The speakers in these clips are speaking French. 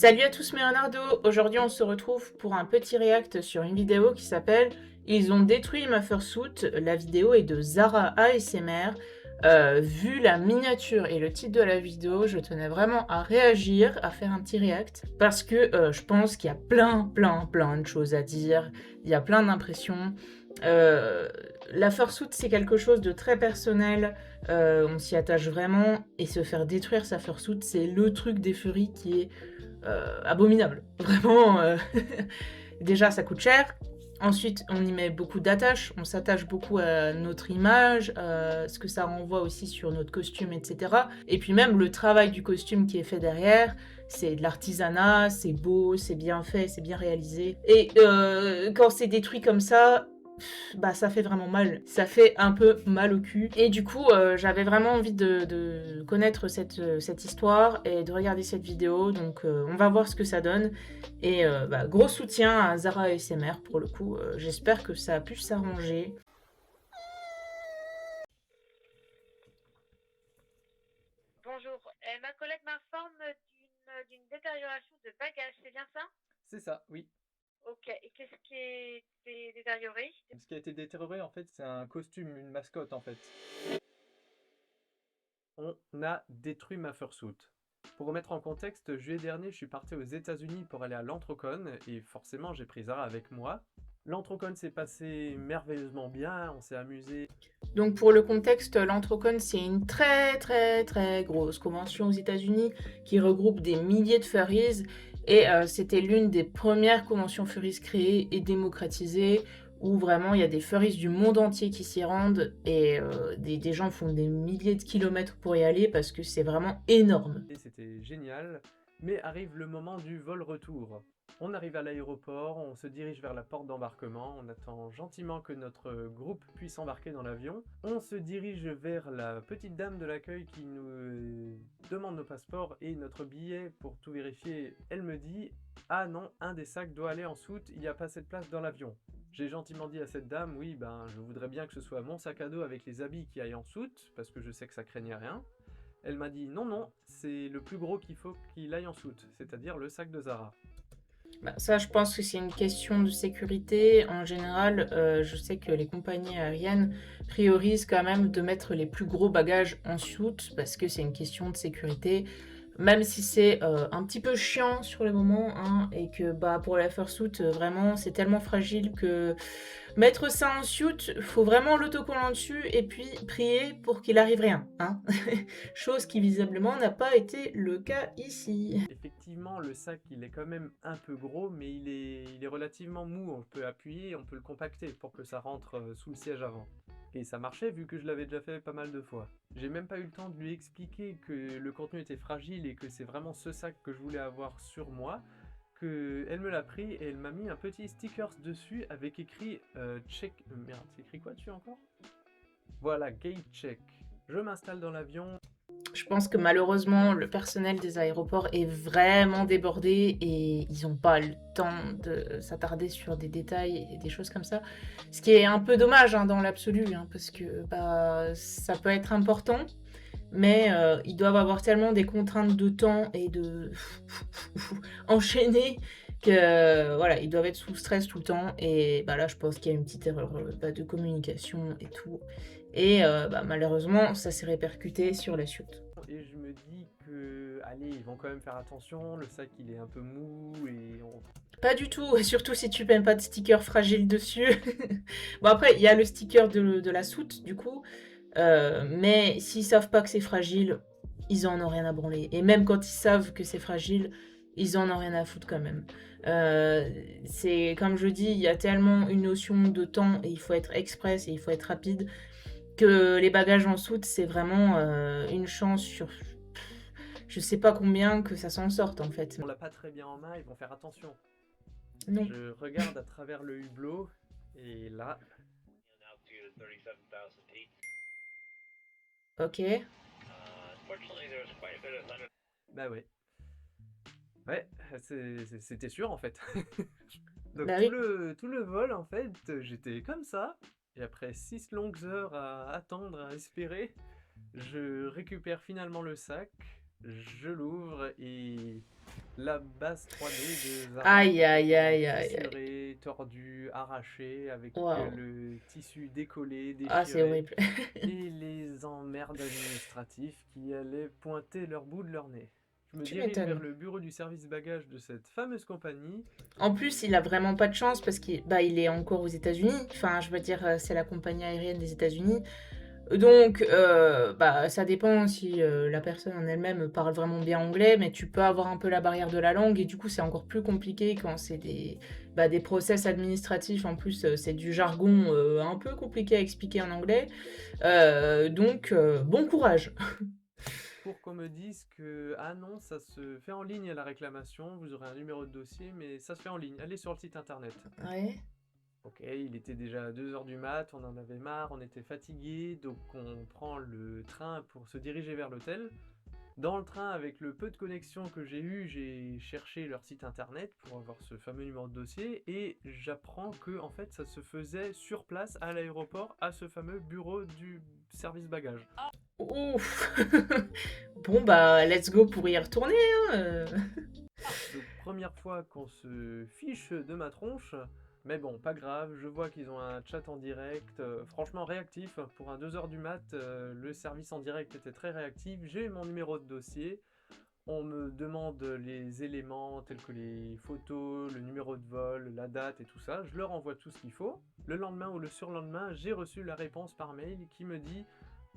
Salut à tous mes renardos. Aujourd'hui on se retrouve pour un petit react sur une vidéo qui s'appelle Ils ont détruit ma fursuit. La vidéo est de Zara ASMR. Vu la miniature et le titre de la vidéo, je tenais vraiment à réagir, à faire un petit react, parce que je pense qu'il y a plein de choses à dire, il y a plein d'impressions. Euh, la fursuit c'est quelque chose de très personnel, on s'y attache vraiment, et se faire détruire sa fursuit, c'est le truc des furries qui est abominable. Vraiment, déjà ça coûte cher. Ensuite, on y met beaucoup d'attaches, on s'attache beaucoup à notre image, ce que ça renvoie aussi sur notre costume, etc. Et puis même le travail du costume qui est fait derrière, c'est de l'artisanat, c'est beau, c'est bien fait, c'est bien réalisé. Et quand c'est détruit comme ça, bah ça fait vraiment mal. Ça fait un peu mal au cul. Et du coup, j'avais vraiment envie de connaître cette histoire et de regarder cette vidéo. Donc on va voir ce que ça donne. Et bah, gros soutien à Zara ASMR pour le coup. J'espère que ça a pu s'arranger. Bonjour. Ma collègue m'informe d'une détérioration de bagages, c'est bien ça? C'est ça, oui. Ok. Et qu'est-ce qui est détérioré? Ce qui a été détérioré, en fait, c'est un costume, une mascotte, en fait. On a détruit ma fursuit. Pour remettre en contexte, juillet dernier, je suis parti aux États-Unis pour aller à l'Antrocon et forcément, j'ai pris Zara avec moi. L'Antrocon s'est passé merveilleusement bien, on s'est amusé. Donc pour le contexte, l'Antrocon, c'est une très grosse convention aux États-Unis qui regroupe des milliers de furries. Et c'était l'une des premières conventions furries créées et démocratisées, où vraiment il y a des furries du monde entier qui s'y rendent, et des gens font des milliers de kilomètres pour y aller parce que c'est vraiment énorme. Et c'était génial, mais arrive le moment du vol retour. On arrive à l'aéroport, on se dirige vers la porte d'embarquement, on attend gentiment que notre groupe puisse embarquer dans l'avion. On se dirige vers la petite dame de l'accueil qui nous demande nos passeports et notre billet pour tout vérifier. Elle me dit « Ah non, un des sacs doit aller en soute, il n'y a pas assez de place dans l'avion ». J'ai gentiment dit à cette dame « Oui, ben je voudrais bien que ce soit mon sac à dos avec les habits qui aillent en soute, parce que je sais que ça craignait rien ». Elle m'a dit non, non, c'est le plus gros qu'il faut qu'il aille en soute, c'est-à-dire le sac de Zara. Bah, ça, je pense que c'est une question de sécurité. En général, je sais que les compagnies aériennes priorisent quand même de mettre les plus gros bagages en soute parce que c'est une question de sécurité. Même si c'est un petit peu chiant sur le moment, hein, et que bah, pour la fursuit, vraiment, c'est tellement fragile que mettre ça en suit, faut vraiment l'autocollant dessus et puis prier pour qu'il arrive rien. Hein. Chose qui visiblement n'a pas été le cas ici. Effectivement, le sac il est quand même un peu gros, mais il est relativement mou, on peut appuyer, on peut le compacter pour que ça rentre sous le siège avant. Et ça marchait vu que je l'avais déjà fait pas mal de fois. J'ai même pas eu le temps de lui expliquer que le contenu était fragile et que c'est vraiment ce sac que je voulais avoir sur moi, que elle me l'a pris et elle m'a mis un petit sticker dessus avec écrit check... merde, c'est écrit quoi dessus encore? Voilà, gate check. Je m'installe dans l'avion. Je pense que malheureusement, le personnel des aéroports est vraiment débordé et ils n'ont pas le temps de s'attarder sur des détails et des choses comme ça. Ce qui est un peu dommage, hein, dans l'absolu, hein, parce que bah, ça peut être important, mais ils doivent avoir tellement des contraintes de temps et de enchaîner que voilà, ils doivent être sous stress tout le temps. Et bah, là, je pense qu'il y a une petite erreur bah, de communication et tout. Et bah, malheureusement, ça s'est répercuté sur la suite. Et je me dis que, allez, ils vont quand même faire attention, le sac il est un peu mou et on... Pas du tout, et surtout si tu mets pas de sticker fragile dessus. Bon après, il y a le sticker de la soute du coup, mais s'ils savent pas que c'est fragile, ils en ont rien à branler. Et même quand ils savent que c'est fragile, ils en ont rien à foutre quand même. C'est comme je dis, il y a tellement une notion de temps et il faut être express et il faut être rapide que les bagages en soute, c'est vraiment une chance sur je sais pas combien que ça s'en sorte en fait. on l'a pas très bien en main, ils vont faire attention. Non. Je regarde à travers le hublot et là, Ok. bah ouais, ouais, c'était sûr en fait. Donc Bah oui. tout le vol en fait, j'étais comme ça, et après 6 longues heures à attendre, à espérer, je récupère finalement le sac, je l'ouvre et la base 3D de Zara, Aïe, aïe, aïe, aïe, aïe. fissurée, tordue, arrachée, avec Waouh. le tissu décollé, Ah, c'est déchiré, horrible. et les emmerdes administratifs qui allaient pointer leur bout de leur nez. Je me Tu dirige vers m'étonnes. le bureau du service bagage de cette fameuse compagnie. En plus, il a vraiment pas de chance parce qu'il bah, il est encore aux États-Unis. Enfin, je veux dire, c'est la compagnie aérienne des États-Unis. Donc, bah, ça dépend si la personne en elle-même parle vraiment bien anglais, mais tu peux avoir un peu la barrière de la langue et du coup, c'est encore plus compliqué quand c'est des process administratifs. En plus, c'est du jargon un peu compliqué à expliquer en anglais. Donc, bon courage. Pour qu'on me dise que ah non, ça se fait en ligne à la réclamation, vous aurez un numéro de dossier, mais ça se fait en ligne, allez sur le site internet. Ouais. Ok, il était déjà 2 h du mat, on en avait marre, on était fatigué, donc on prend le train pour se diriger vers l'hôtel. Dans le train, avec le peu de connexion que j'ai eu, j'ai cherché leur site internet pour avoir ce fameux numéro de dossier et j'apprends que en fait ça se faisait sur place à l'aéroport, à ce fameux bureau du service bagage. Ouf. Bon, bah, let's go pour y retourner, hein. Donc première fois qu'on se fiche de ma tronche, mais bon, pas grave, je vois qu'ils ont un chat en direct, franchement réactif, pour un 2 h du mat, le service en direct était très réactif, j'ai mon numéro de dossier, on me demande les éléments tels que les photos, le numéro de vol, la date et tout ça, je leur envoie tout ce qu'il faut. Le lendemain ou le surlendemain, j'ai reçu la réponse par mail qui me dit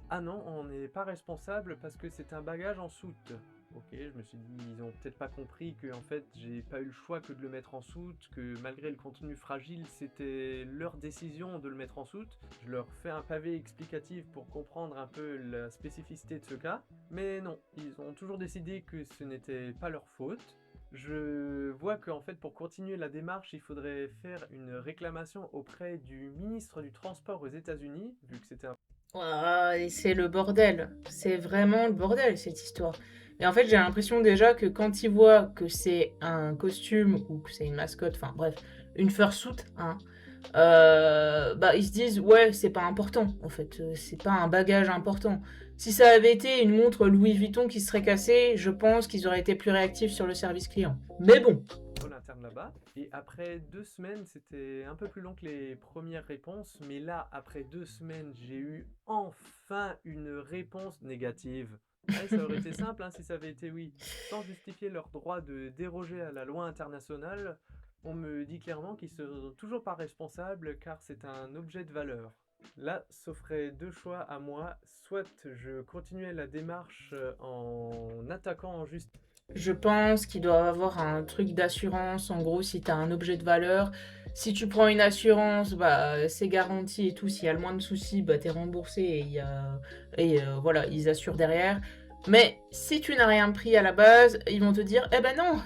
ah non, on n'est pas responsable parce que c'est un bagage en soute. Ok, je me suis dit, ils ont peut-être pas compris que en fait j'ai pas eu le choix que de le mettre en soute, que malgré le contenu fragile, c'était leur décision de le mettre en soute. Je leur fais un pavé explicatif pour comprendre un peu la spécificité de ce cas, mais non, ils ont toujours décidé que ce n'était pas leur faute. Je vois qu'en fait pour continuer la démarche, il faudrait faire une réclamation auprès du ministre du Transport aux États-Unis, vu que c'était un... Ouah, et c'est le bordel. C'est vraiment le bordel, cette histoire. Et en fait, j'ai l'impression déjà que quand ils voient que c'est un costume ou que c'est une mascotte, enfin bref, une fursuit, hein, bah ils se disent, ouais, c'est pas important, en fait. C'est pas un bagage important. Si ça avait été une montre Louis Vuitton qui serait cassée, je pense qu'ils auraient été plus réactifs sur le service client. Mais bon. contrôle interne là-bas. Et après 2 semaines, c'était un peu plus long que les premières réponses, mais là, après 2 semaines, j'ai eu enfin une réponse négative. Ouais, ça aurait été simple hein, si ça avait été oui. Sans justifier leur droit de déroger à la loi internationale, on me dit clairement qu'ils ne sont toujours pas responsables car c'est un objet de valeur. Là s'offraient deux choix à moi, soit je continuais la démarche en attaquant en justice. Je pense qu'il doit avoir un truc d'assurance. En gros, si tu as un objet de valeur, si tu prends une assurance, bah, c'est garanti et tout. S'il y a le moins de soucis, bah, tu es remboursé voilà, ils assurent derrière. Mais si tu n'as rien pris à la base, ils vont te dire eh ben non,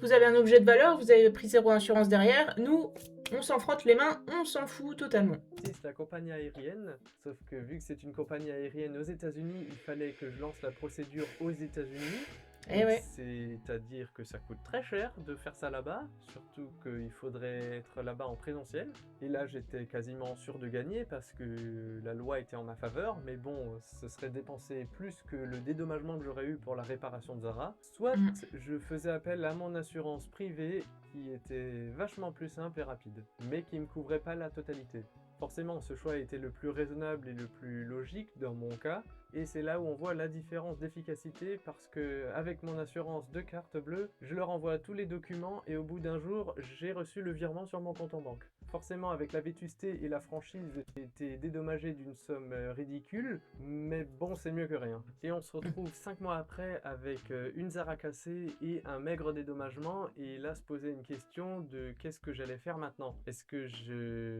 vous avez un objet de valeur, vous avez pris zéro assurance derrière. Nous, on s'en frotte les mains, on s'en fout totalement. C'est la compagnie aérienne, sauf que vu que c'est une compagnie aérienne aux États-Unis, il fallait que je lance la procédure aux États-Unis. Eh ouais. C'est-à-dire que ça coûte très cher de faire ça là-bas, surtout qu'il faudrait être là-bas en présentiel. Et là, j'étais quasiment sûr de gagner parce que la loi était en ma faveur, mais bon, ce serait dépensé plus que le dédommagement que j'aurais eu pour la réparation de Zara. Soit Mm. je faisais appel à mon assurance privée qui était vachement plus simple et rapide, mais qui ne me couvrait pas la totalité. Forcément, ce choix était le plus raisonnable et le plus logique dans mon cas, et c'est là où on voit la différence d'efficacité parce que avec mon assurance de carte bleue, je leur envoie tous les documents et au bout d'un jour, j'ai reçu le virement sur mon compte en banque. Forcément, avec la vétusté et la franchise, j'ai été dédommagé d'une somme ridicule, mais bon, c'est mieux que rien. Et on se retrouve 5 mois après avec une Zara cassée et un maigre dédommagement, et là se posait une question de qu'est-ce que j'allais faire maintenant. Est-ce que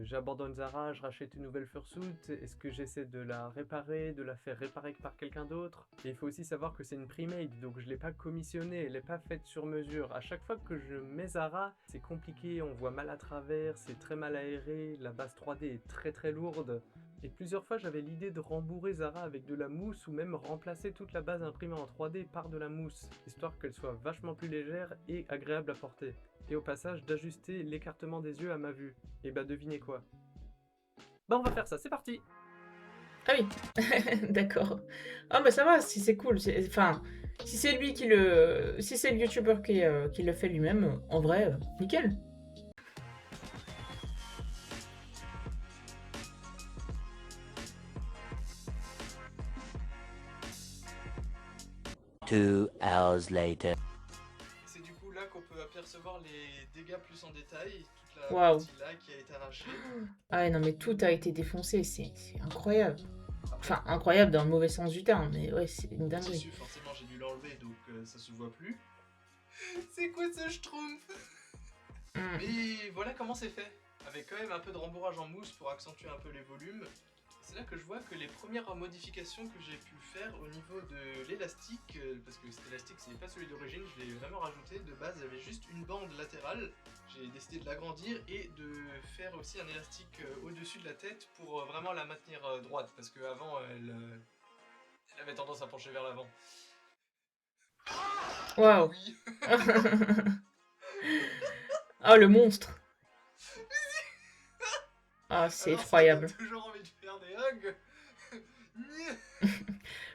j'abandonne Zara, je rachète une nouvelle fursuit? Est-ce que j'essaie de la réparer, de la faire réparer par quelqu'un d'autre? Et il faut aussi savoir que c'est une pre-made, donc je l'ai pas commissionnée, elle n'est pas faite sur mesure. À chaque fois que je mets Zara, c'est compliqué, on voit mal à travers, c'est très mal aéré, la base 3D est très très lourde. Et plusieurs fois j'avais l'idée de rembourrer Zara avec de la mousse ou même remplacer toute la base imprimée en 3D par de la mousse, histoire qu'elle soit vachement plus légère et agréable à porter. Et au passage d'ajuster l'écartement des yeux à ma vue. Et bah devinez quoi? Bah on va faire ça, c'est parti! Ah oui, d'accord. Ah bah ça va, si c'est cool. Enfin, si c'est lui si c'est le youtubeur qui le fait lui-même, en vrai, nickel. Two hours later. C'est du coup là qu'on peut apercevoir les dégâts plus en détail, toute la Waouh. partie là qui a été arrachée. Ah ouais, non mais tout a été défoncé, c'est incroyable. Enfin, incroyable dans le mauvais sens du terme, mais ouais, c'est une C'est dinguerie. sûr, forcément j'ai dû l'enlever donc ça se voit plus. C'est quoi ce schtroumpf? Hmm. Mais voilà comment c'est fait, avec quand même un peu de rembourrage en mousse pour accentuer un peu les volumes. C'est là que je vois que les premières modifications que j'ai pu faire au niveau de l'élastique, parce que cet élastique c'est pas celui d'origine, je l'ai vraiment rajouté, de base il y avait juste une bande latérale, j'ai décidé de l'agrandir et de faire aussi un élastique au-dessus de la tête pour vraiment la maintenir droite, parce qu'avant elle avait tendance à pencher vers l'avant. Waouh. Oui. Oh, le monstre. Ah, c'est Alors, effroyable. ça donne toujours envie de faire des hugs.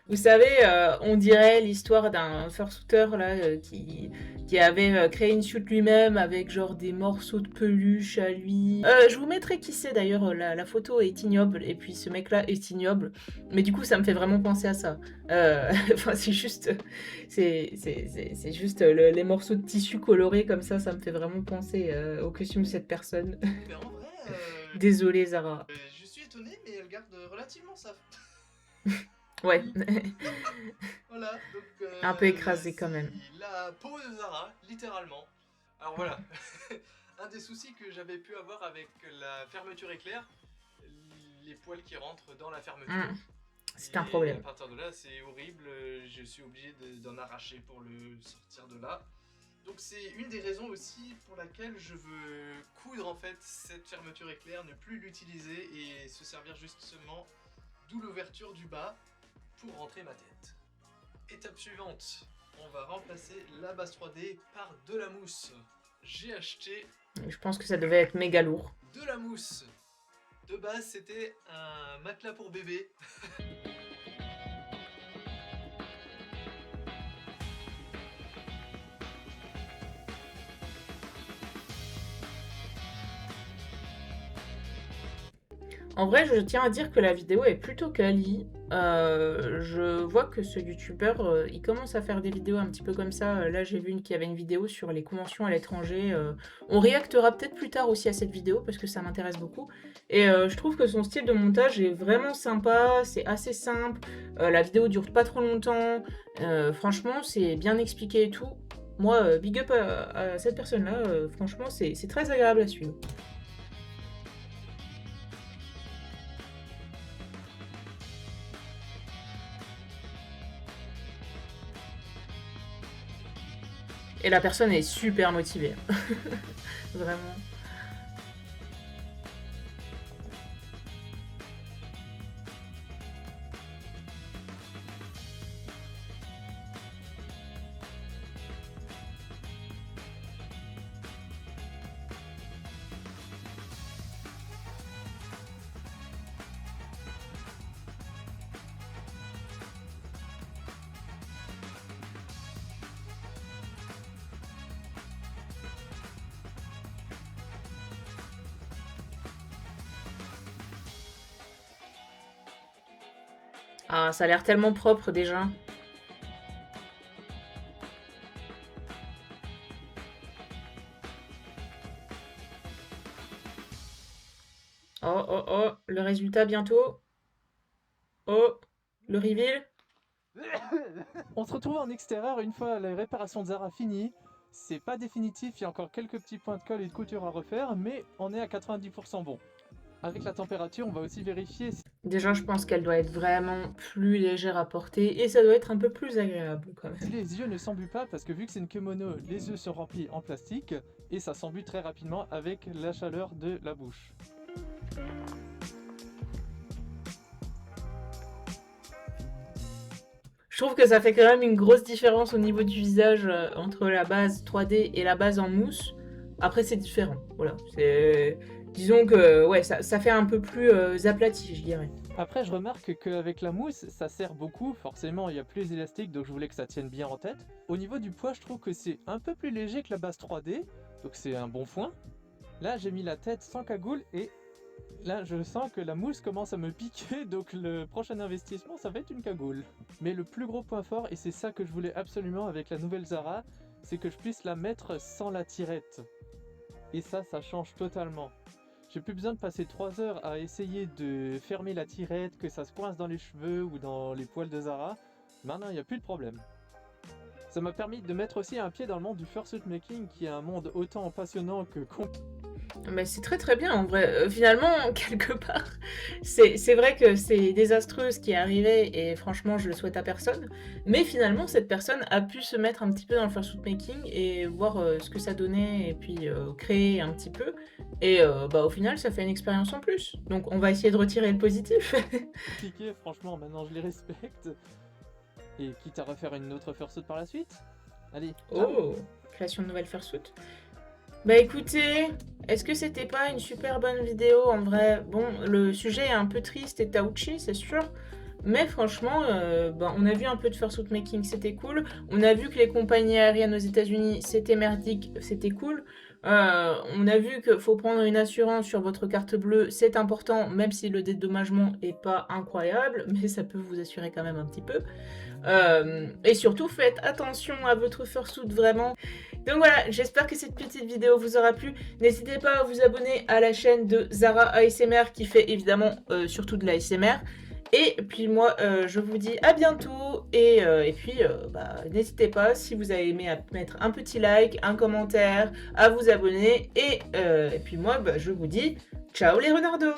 Vous savez, on dirait l'histoire d'un fursuiter là qui avait créé une suite lui-même avec genre des morceaux de peluche à lui. Je vous mettrai qui c'est d'ailleurs, la photo est ignoble et puis ce mec-là est ignoble. Mais du coup, ça me fait vraiment penser à ça. Enfin, c'est juste, c'est juste les morceaux de tissu colorés comme ça me fait vraiment penser au costume de cette personne. Mais en vrai, Désolée Zara. je suis étonné, mais elle garde relativement ça. Ouais. Voilà, donc Un peu écrasé quand même. c'est la peau de Zara, littéralement. Alors voilà, un des soucis que j'avais pu avoir avec la fermeture éclair, les poils qui rentrent dans la fermeture. C'est un Et problème. à partir de là, c'est horrible, je suis obligé d'en arracher pour le sortir de là. Donc c'est une des raisons aussi pour laquelle je veux coudre en fait cette fermeture éclair, ne plus l'utiliser et se servir justement d'où l'ouverture du bas pour rentrer ma tête. Étape suivante, on va remplacer la base 3D par de la mousse. J'ai acheté Je pense que ça devait être méga lourd. de la mousse. De base, c'était un matelas pour bébé. En vrai, je tiens à dire que la vidéo est plutôt quali. Je vois que ce youtubeur, il commence à faire des vidéos un petit peu comme ça. Là, j'ai vu qu'il y avait une vidéo sur les conventions à l'étranger. On réactera peut-être plus tard aussi à cette vidéo parce que ça m'intéresse beaucoup. Et je trouve que son style de montage est vraiment sympa, c'est assez simple. La vidéo dure pas trop longtemps. Franchement, c'est bien expliqué et tout. Moi, big up à cette personne-là. Franchement, c'est très agréable à suivre. Et la personne est super motivée. Vraiment. Ah, ça a l'air tellement propre déjà. Oh, oh, oh, le résultat bientôt. Oh, le reveal. On se retrouve en extérieur une fois la réparation de Zara finie. C'est pas définitif, il y a encore quelques petits points de colle et de couture à refaire, mais on est à 90% bon. Avec la température, on va aussi vérifier Déjà, je pense qu'elle doit être vraiment plus légère à porter et ça doit être un peu plus agréable quand si même. les yeux ne s'embuent pas, parce que vu que c'est une kimono, les yeux sont remplis en plastique et ça s'embue très rapidement avec la chaleur de la bouche. Je trouve que ça fait quand même une grosse différence au niveau du visage entre la base 3D et la base en mousse. Après, c'est différent. Voilà. Disons que ouais, ça fait un peu plus aplati, je dirais. Après, je remarque qu'avec la mousse, ça sert beaucoup. Forcément, il y a plus élastique, donc je voulais que ça tienne bien en tête. Au niveau du poids, je trouve que c'est un peu plus léger que la base 3D, donc c'est un bon point. Là, j'ai mis la tête sans cagoule et là, je sens que la mousse commence à me piquer, donc le prochain investissement, ça va être une cagoule. Mais le plus gros point fort, et c'est ça que je voulais absolument avec la nouvelle Zara, c'est que je puisse la mettre sans la tirette. Et ça change totalement. J'ai plus besoin de passer 3 heures à essayer de fermer la tirette, que ça se coince dans les cheveux ou dans les poils de Zara. Maintenant, il n'y a plus de problème. Ça m'a permis de mettre aussi un pied dans le monde du fursuit making, qui est un monde autant passionnant que Mais c'est très très bien en vrai. Finalement, quelque part, c'est vrai que c'est désastreux ce qui est arrivé et franchement, je le souhaite à personne. Mais finalement, cette personne a pu se mettre un petit peu dans le fursuit making et voir ce que ça donnait et puis créer un petit peu. Et bah, au final, ça fait une expérience en plus. Donc, on va essayer de retirer le positif. compliqué. Franchement, maintenant je les respecte. Et quitte à refaire une autre fursuit par la suite. Allez, ciao. Oh, création de nouvelles fursuit. Bah écoutez, est-ce que c'était pas une super bonne vidéo en vrai? Bon, le sujet est un peu triste et touchy, c'est sûr. Mais franchement, bah, on a vu un peu de fursuit making, c'était cool. On a vu que les compagnies aériennes aux États-Unis, c'était merdique, c'était cool. On a vu qu'il faut prendre une assurance sur votre carte bleue, c'est important, même si le dédommagement est pas incroyable, mais ça peut vous assurer quand même un petit peu. Et surtout, faites attention à votre fursuit vraiment. Donc voilà, j'espère que cette petite vidéo vous aura plu. N'hésitez pas à vous abonner à la chaîne de Zara ASMR qui fait évidemment surtout de l'ASMR. Et puis moi, je vous dis à bientôt. Et puis, bah, n'hésitez pas, si vous avez aimé, à mettre un petit like, un commentaire, à vous abonner. Et puis moi, bah, je vous dis ciao les renardos!